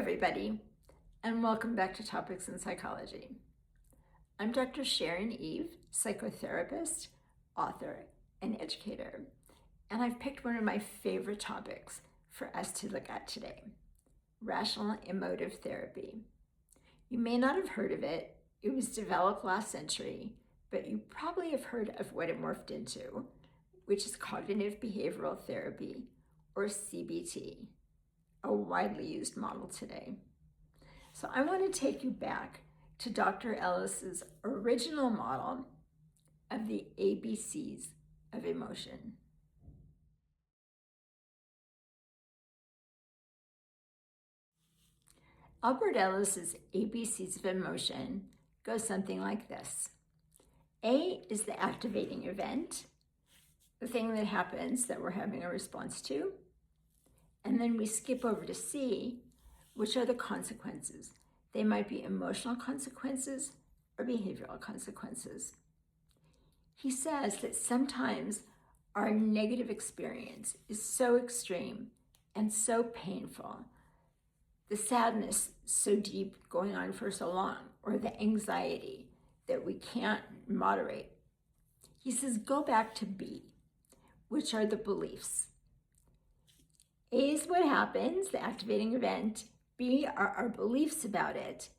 everybody, and welcome back to Topics in Psychology. I'm Dr. Sharon Eve, psychotherapist, author, and educator, and I've picked one of my favorite topics for us to look at today, rational emotive therapy. You may not have heard of it. It was developed last century, but you probably have heard of what it morphed into, which is cognitive behavioral therapy, or CBT, a widely used model today. So I want to take you back to Dr. Ellis's original model of the ABCs of emotion. Albert Ellis's ABCs of emotion goes something like this. A is the activating event, the thing that happens that we're having a response to. And then we skip over to C, which are the consequences. They might be emotional consequences or behavioral consequences. He says that sometimes our negative experience is so extreme and so painful, the sadness so deep going on for so long, or the anxiety that we can't moderate. He says, go back to B, which are the beliefs. A is what happens, the activating event. B are our beliefs about it.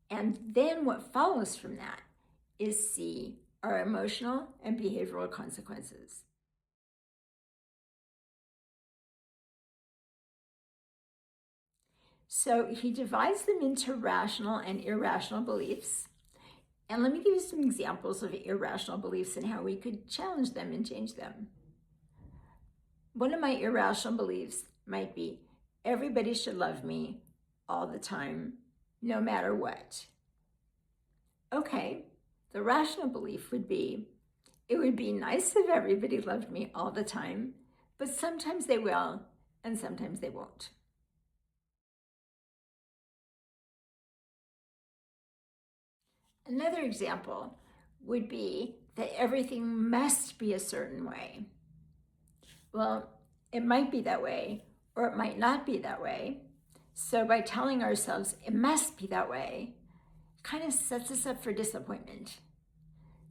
And then what follows from that is C, our emotional and behavioral consequences. So he divides them into rational and irrational beliefs. And let me give you some examples of irrational beliefs and how we could challenge them and change them. One of my irrational beliefs might be, everybody should love me all the time, no matter what. Okay, the rational belief would be, it would be nice if everybody loved me all the time, but sometimes they will and sometimes they won't. Another example would be that everything must be a certain way. Well, it might be that way, or it might not be that way. So by telling ourselves it must be that way, it kind of sets us up for disappointment.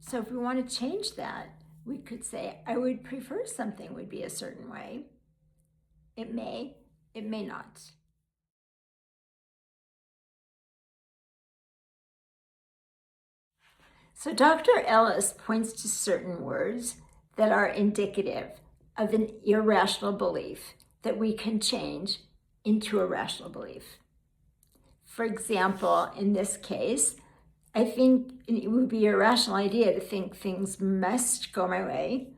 So if we want to change that, we could say, I would prefer something would be a certain way. It may not. So Dr. Ellis points to certain words that are indicative of an irrational belief that we can change into a rational belief. For example, in this case, I think it would be a rational idea to think things must go my way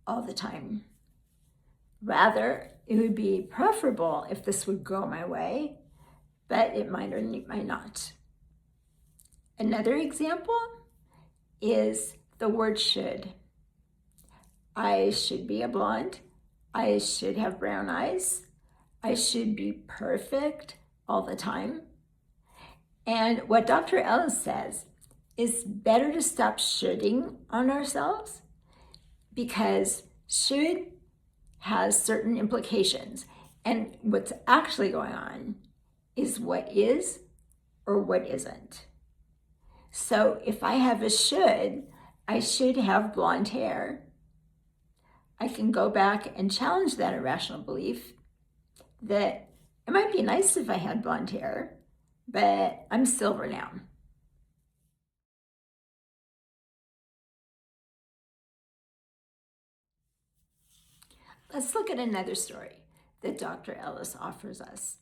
all the time. Rather, it would be preferable if this would go my way, but it might or might not. Another example is the word should. I should be a blonde. I should have brown eyes. I should be perfect all the time. And what Dr. Ellis says is better to stop shoulding on ourselves, because should has certain implications. And what's actually going on is what is or what isn't. So if I have a should, I should have blonde hair. I can go back and challenge that irrational belief that it might be nice if I had blonde hair, but I'm silver now. Let's look at another story that Dr. Ellis offers us.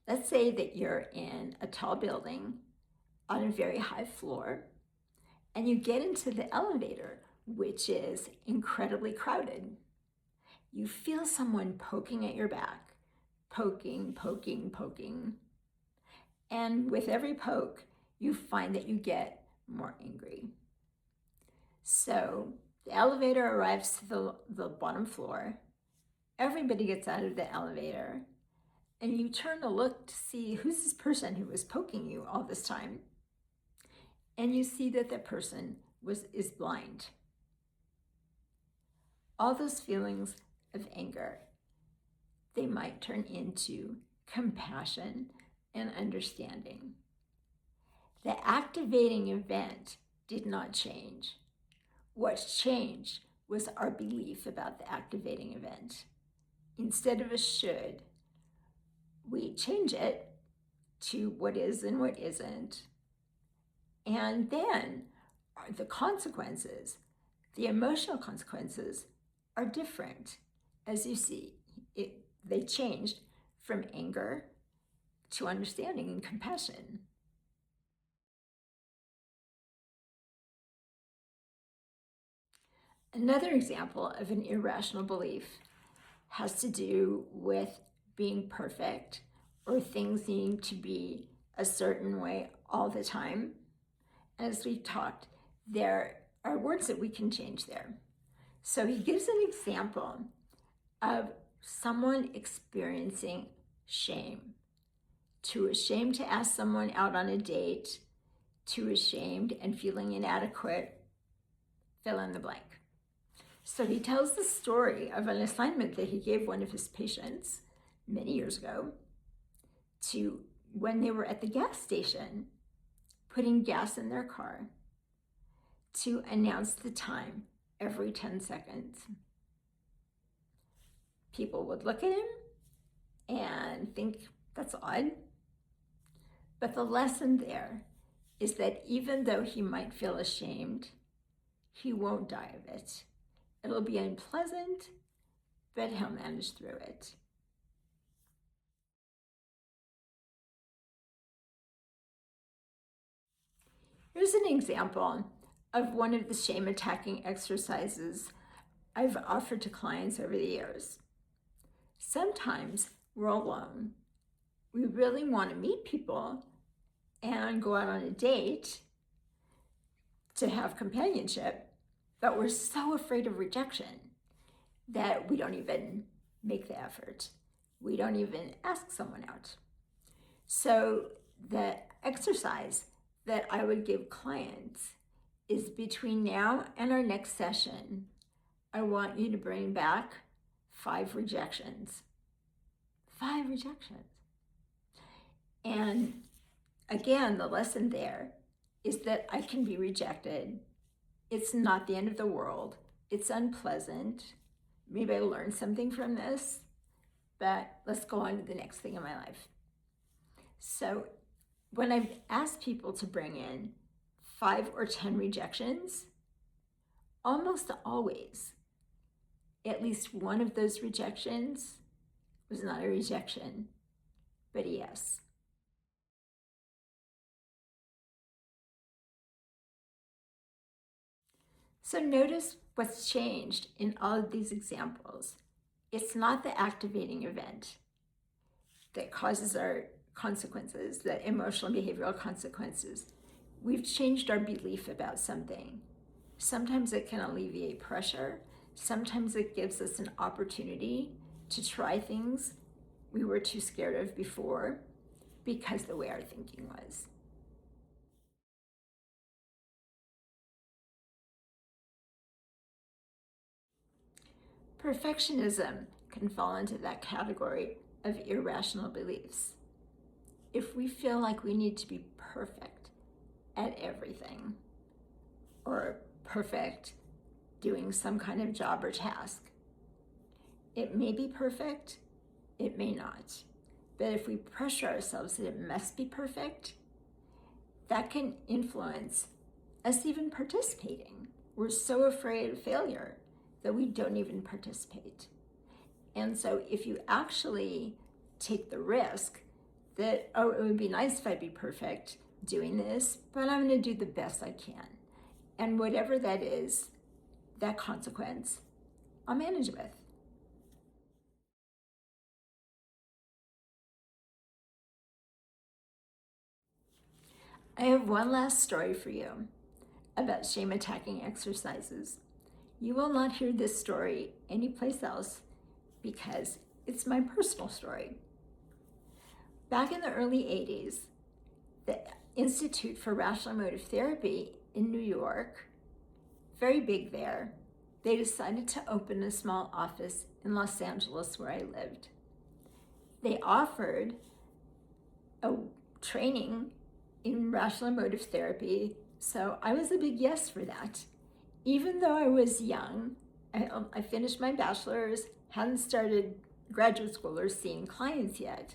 Let's say that you're in a tall building on a very high floor, and you get into the elevator, which is incredibly crowded. You feel someone poking at your back, poking. And with every poke, you find that you get more angry. So the elevator arrives to the bottom floor. Everybody gets out of the elevator, and you turn to look to see who's this person who was poking you all this time. And you see that that person is blind. All those feelings of anger, they might turn into compassion, and understanding. The activating event did not change. What changed was our belief about the activating event. Instead of a should, we change it to what is and what isn't. And then the consequences, the emotional consequences, are different. As you see, they changed from anger to understanding and compassion. Another example of an irrational belief has to do with being perfect or things needing to be a certain way all the time. As we talked, there are words that we can change there. So he gives an example of someone experiencing shame. Too ashamed to ask someone out on a date, too ashamed and feeling inadequate, fill in the blank. So he tells the story of an assignment that he gave one of his patients many years ago to when they were at the gas station putting gas in their car to announce the time every 10 seconds. People would look at him and think that's odd. But the lesson there is that even though he might feel ashamed, he won't die of it. It'll be unpleasant, but he'll manage through it. Here's an example of one of the shame attacking exercises I've offered to clients over the years. Sometimes we're alone. We really want to meet people and go out on a date to have companionship, but we're so afraid of rejection that we don't even make the effort. We don't even ask someone out. So the exercise that I would give clients is between now and our next session, I want you to bring back 5 rejections. 5 rejections. And again, the lesson there is that I can be rejected. It's not the end of the world. It's unpleasant. Maybe I learned something from this, but let's go on to the next thing in my life. So when I've asked people to bring in 5 or 10 rejections, almost always, at least one of those rejections was not a rejection, but a yes. So notice what's changed in all of these examples. It's not the activating event that causes our consequences, the emotional and behavioral consequences. We've changed our belief about something. Sometimes it can alleviate pressure. Sometimes it gives us an opportunity to try things we were too scared of before because the way our thinking was. Perfectionism can fall into that category of irrational beliefs. If we feel like we need to be perfect at everything, or perfect doing some kind of job or task, it may be perfect, it may not. But if we pressure ourselves that it must be perfect, that can influence us even participating. We're so afraid of failure that we don't even participate. And so if you actually take the risk that, oh, it would be nice if I'd be perfect doing this, but I'm going to do the best I can. And whatever that is, that consequence, I'll manage with. I have one last story for you about shame attacking exercises. You will not hear this story anyplace else because it's my personal story. Back in the early 80s, the Institute for Rational Emotive Therapy in New York, very big there, they decided to open a small office in Los Angeles where I lived. they offered a training in rational emotive therapy, so I was a big yes for that. Even though I was young, I finished my bachelor's, hadn't started graduate school or seeing clients yet,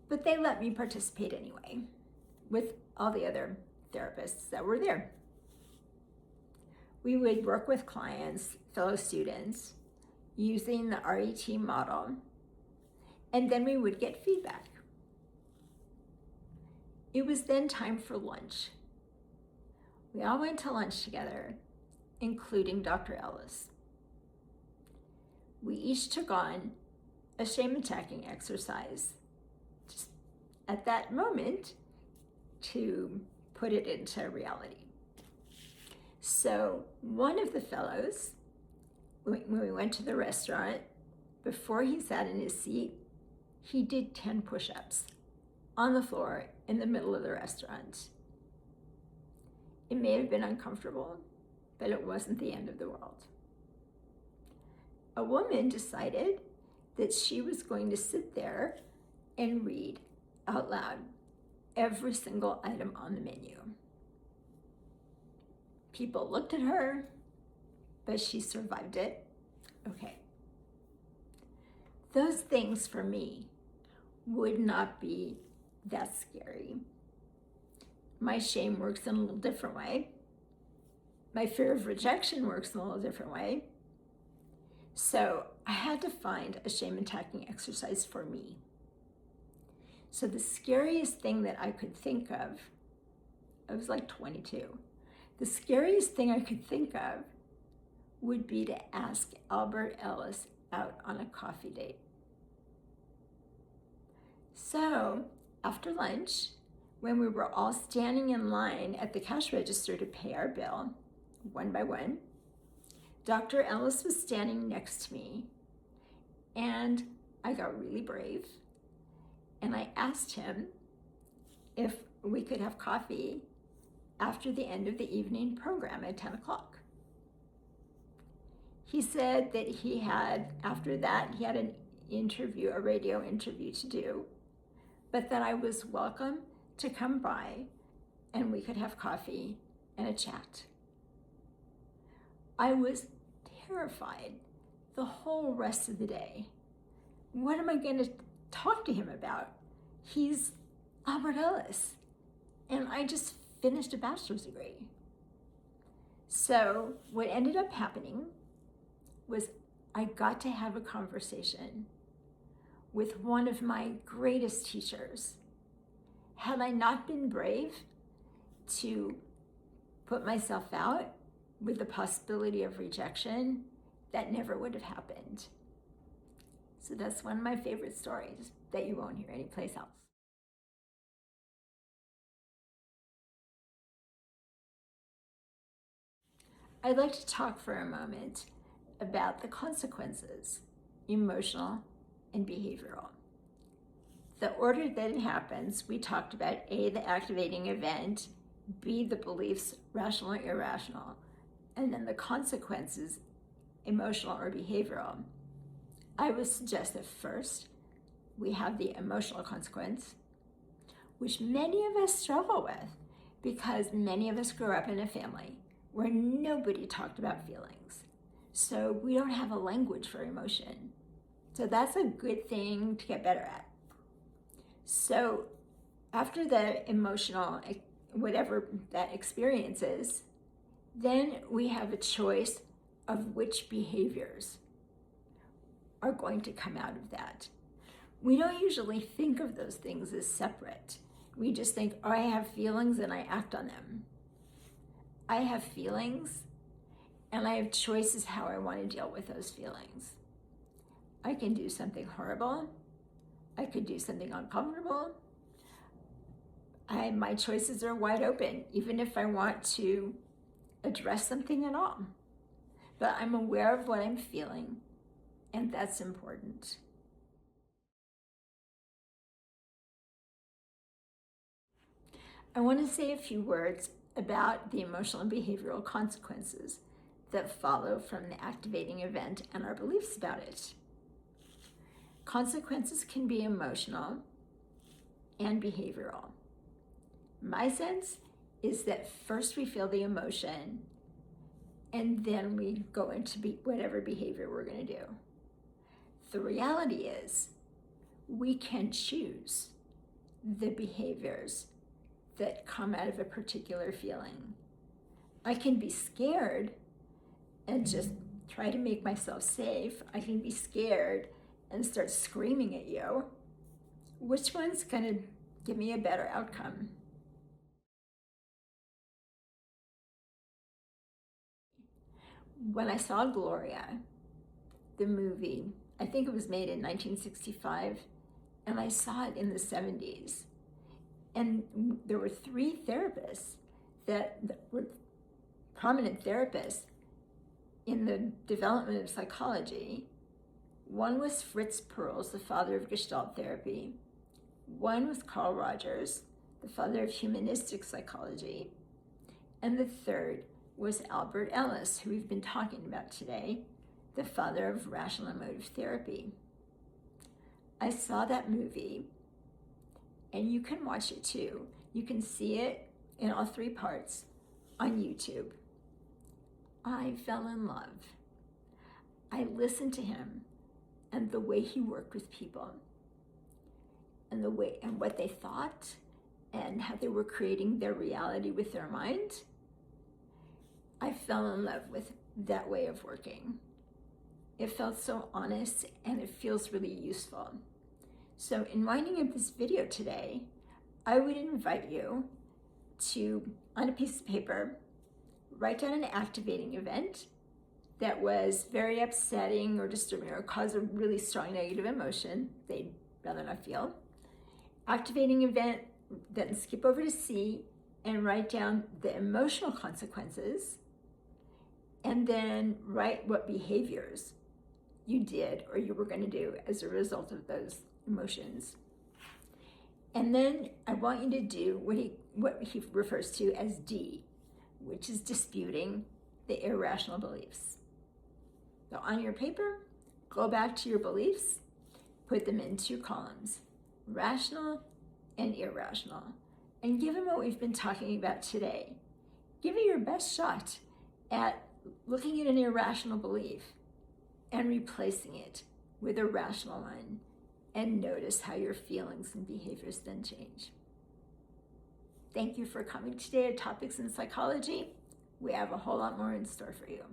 but they let me participate anyway with all the other therapists that were there. We would work with clients, fellow students, using the RET model, and then we would get feedback. It was then time for lunch. We all went to lunch together, including Dr. Ellis. We each took on a shame attacking exercise, just at that moment, to put it into reality. So one of the fellows, when we went to the restaurant, before he sat in his seat, he did 10 push-ups on the floor in the middle of the restaurant. It may have been uncomfortable, but it wasn't the end of the world. A woman decided that she was going to sit there and read out loud every single item on the menu. People looked at her, but she survived it. Okay. Those things for me would not be that scary. My shame works in a little different way. My fear of rejection works in a little different way. So I had to find a shame attacking exercise for me. So the scariest thing that I could think of, I was like 22. The scariest thing I could think of would be to ask Albert Ellis out on a coffee date. So after lunch, when we were all standing in line at the cash register to pay our bill, one by one, Dr. Ellis was standing next to me, and I got really brave, and I asked him if we could have coffee after the end of the evening program at 10 o'clock. He said that after that, he had an interview, a radio interview to do, but that I was welcome to come by and we could have coffee and a chat. I was terrified the whole rest of the day. What am I going to talk to him about? He's Albert Ellis, and I just finished a bachelor's degree. So what ended up happening was I got to have a conversation with one of my greatest teachers. Had I not been brave to put myself out with the possibility of rejection, that never would have happened. So that's one of my favorite stories that you won't hear anyplace else. I'd like to talk for a moment about the consequences, emotional and behavioral. The order that it happens, we talked about A, the activating event, B, the beliefs, rational or irrational, and then the consequences, emotional or behavioral. I would suggest that first, we have the emotional consequence, which many of us struggle with because many of us grew up in a family where nobody talked about feelings. So we don't have a language for emotion. So that's a good thing to get better at. So after the emotional, whatever that experience is, then we have a choice of which behaviors are going to come out of that. We don't usually think of those things as separate. We just think, oh, I have feelings and I act on them. I have feelings and I have choices how I want to deal with those feelings. I can do something horrible. I could do something uncomfortable. My choices are wide open, even if I want to address something at all. But I'm aware of what I'm feeling, and that's important. I want to say a few words about the emotional and behavioral consequences that follow from the activating event and our beliefs about it. Consequences can be emotional and behavioral. My sense is that first we feel the emotion and then we go into whatever behavior we're going to do. The reality is we can choose the behaviors that come out of a particular feeling. I can be scared and just try to make myself safe. I can be scared and start screaming at you. Which one's going to give me a better outcome? When I saw Gloria, the movie, I think it was made in 1965, and I saw it in the 70s. And there were 3 therapists that were prominent therapists in the development of psychology. One was Fritz Perls, the father of Gestalt therapy. One was Carl Rogers, the father of humanistic psychology. And the third was Albert Ellis, who we've been talking about today, the father of rational emotive therapy. I saw that movie, and you can watch it too. You can see it in all 3 parts on YouTube. I fell in love. I listened to him and the way he worked with people and the way and what they thought and how they were creating their reality with their mind. I fell in love with that way of working. It felt so honest and it feels really useful. So in winding up this video today, I would invite you to, on a piece of paper, write down an activating event that was very upsetting or disturbing or caused a really strong negative emotion they'd rather not feel. Activating event, then skip over to C and write down the emotional consequences, and then write what behaviors you did or you were going to do as a result of those emotions. And then I want you to do what he refers to as D, which is disputing the irrational beliefs. So on your paper, go back to your beliefs, put them in 2 columns, rational and irrational, and given what we've been talking about today, give it your best shot at looking at an irrational belief and replacing it with a rational one, and notice how your feelings and behaviors then change. Thank you for coming today to Topics in Psychology. We have a whole lot more in store for you.